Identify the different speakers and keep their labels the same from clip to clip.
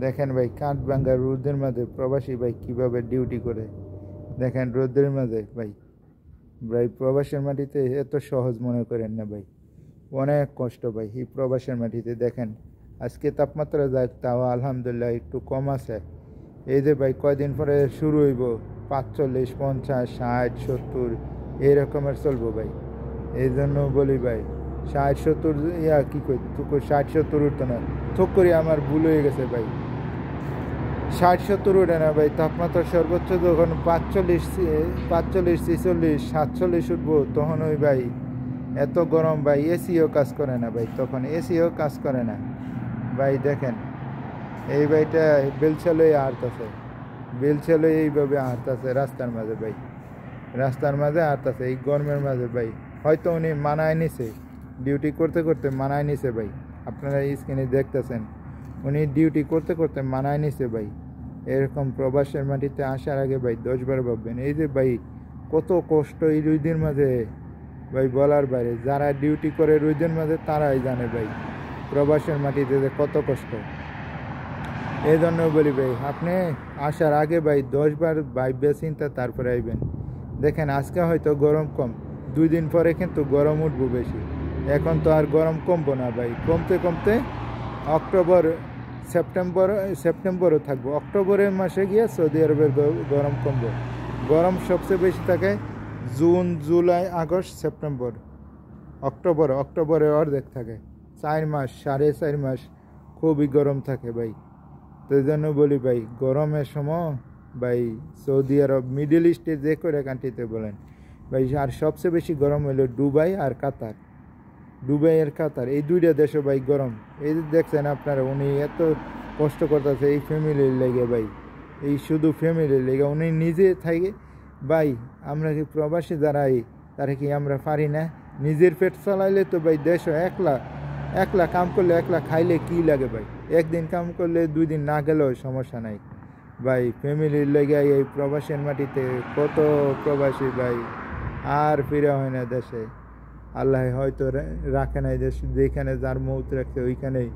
Speaker 1: দেখেন ভাই কাঠ ভাঙ্গা রোদের মাঝে প্রবাসী ভাই কীভাবে ডিউটি করে। দেখেন রোদের মাঝে ভাই ভাই প্রবাসের মাটিতে এত সহজ মনে করেন না ভাই, অনেক কষ্ট ভাই এই প্রবাসের মাটিতে। দেখেন আজকে তাপমাত্রা যাক তাও আলহামদুলিল্লাহ একটু কম আছে। এই যে ভাই কয়দিন পরে শুরু হইব 45, 50, 60, 70 এই রকমের চলবো ভাই। এই জন্য বলি ভাই 60, 70 ইয়া কী কই 60, 70 উঠতো না, থোক করি আমার ভুল হয়ে গেছে ভাই। 60, 70 উঠে না ভাই, তাপমাত্রা সর্বোচ্চ যখন 45, 45, 46, 47 উঠবো তখন ওই ভাই এত গরম ভাই, এসিও কাজ করে না ভাই, তখন এসিও কাজ করে না ভাই। দেখেন এই ভাইটা বেলচালই হাঁটতেছে, বেলচালই এইভাবে হাঁটতেছে রাস্তার মাঝে ভাই, রাস্তার মাঝে হাঁটতেছে এই গরমের মাঝে ভাই। হয়তো উনি মানায় নিছে, ডিউটি করতে করতে মানায় নিছে ভাই। আপনারা স্ক্রিনে দেখতেছেন উনি ডিউটি করতে করতে মানায় নিছে ভাই। এরকম প্রবাসের মাটিতে আসার আগে ভাই 10 বার ভাববেন। এই যে ভাই কত কষ্ট এই রোদের মাঝে ভাই, বলার বাইরে। যারা ডিউটি করে রোদের মাঝে তারাই জানে ভাই প্রবাসের মাটিতে যে কত কষ্ট। এই জন্য বলি ভাই আপনি আসার আগে ভাই 10 বার ভাববে চিন্তা তারপরে আইবেন। দেখেন আজকে হয়তো গরম কম, 2 দিন পরে কিন্তু গরম উঠবো বেশি। এখন তো আর গরম কমবো না ভাই, কমতে কমতে অক্টোবর, সেপ্টেম্বরও থাকবো। অক্টোবরের মাসে গিয়ে সৌদি আরবের গরম কমবো। গরম সবচেয়ে বেশি থাকে জুন, জুলাই, আগস্ট, সেপ্টেম্বর। অক্টোবরে অর্ধেক থাকে। 4 মাস, 4.5 মাস খুবই গরম থাকে ভাই। তো এই জন্য বলি ভাই গরমের সময় ভাই সৌদি আরব, মিডল ইস্টে যে করে কান্ট্রিতে বলেন ভাই, আর সবচেয়ে বেশি গরম হলো দুবাই আর কাতার। দুবাই আর কাতার এই 2টা দেশে ভাই গরম। এই যে দেখছেন আপনারা উনি এত কষ্ট করতেছে এই ফ্যামিলির লেগে ভাই, এই শুধু ফ্যামিলির লেগে। উনি নিজে থাকে ভাই, আমরা কি প্রবাসী যারা তারা কি আমরা পারি না? নিজের পেট চালাইলে তো ভাই দেশ একলা কাম করলে, একলা খাইলে কি লাগে ভাই? একদিন কাম করলে 2 দিন না গেলেও সমস্যা নাই ভাই। ফ্যামিলির লেগে এই প্রবাসের মাটিতে কত প্রবাসী ভাই আর ফিরে হয় না দেশে। আল্লাহ হয়তো রাখে নাই দেশ, যেখানে যার মৌত রাখছে ওইখানেই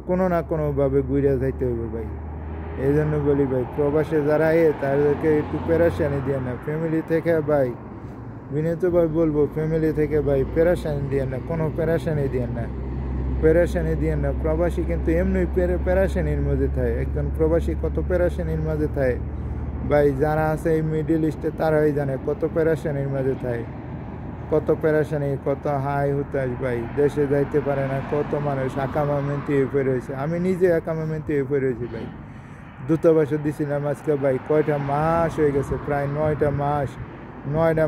Speaker 1: কোনো না কোনোভাবে ঘুরে যাইতে হবে ভাই। এই জন্য বলি ভাই প্রবাসে যারা তাদেরকে একটু পেরেশানি দিয়ে না ফ্যামিলি থেকে ভাই, বিনীতভাবে বলবো ফ্যামিলি থেকে ভাই পেরেশানি দিয়ে না, কোনো পেরেশানি দিয়ে না, পেরেশানি দিয়ে না। প্রবাসী কিন্তু এমনি পেরেশানির মধ্যে থাকে। একজন প্রবাসী কত পেরেশানির মাঝে থাকে ভাই, যারা আছে এই মিডল ইস্টে তারাই জানে কত পেরেশানির মাঝে থাকে, কত পেরেশানি, কত হাই হুতাশ ভাই। দেশে যাইতে পারে না কত মানুষ আকামামেন্টি হয়ে পড়েছে। আমি নিজে আকামামেন্টি হয়ে পড়েছি ভাই। দূতাবাসে দিছিলাম আজকে ভাই কয়টা মাস হয়ে গেছে, প্রায় 9টা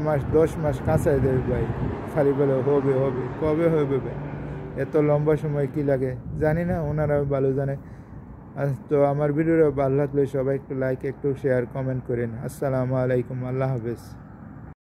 Speaker 1: মাস, 10 মাস কাঁচাই দেবে ভাই। খালি বলে হবে হবে, কবে হবে ভাই? এত লম্বা সময় কি লাগে জানি না, ওনারাও ভালো জানে। তো আমার ভিডিওটা ভালো লাগলে সবাই একটু লাইক, একটু শেয়ার, কমেন্ট করেন। আসসালামু আলাইকুম, আল্লাহ হাফেজ।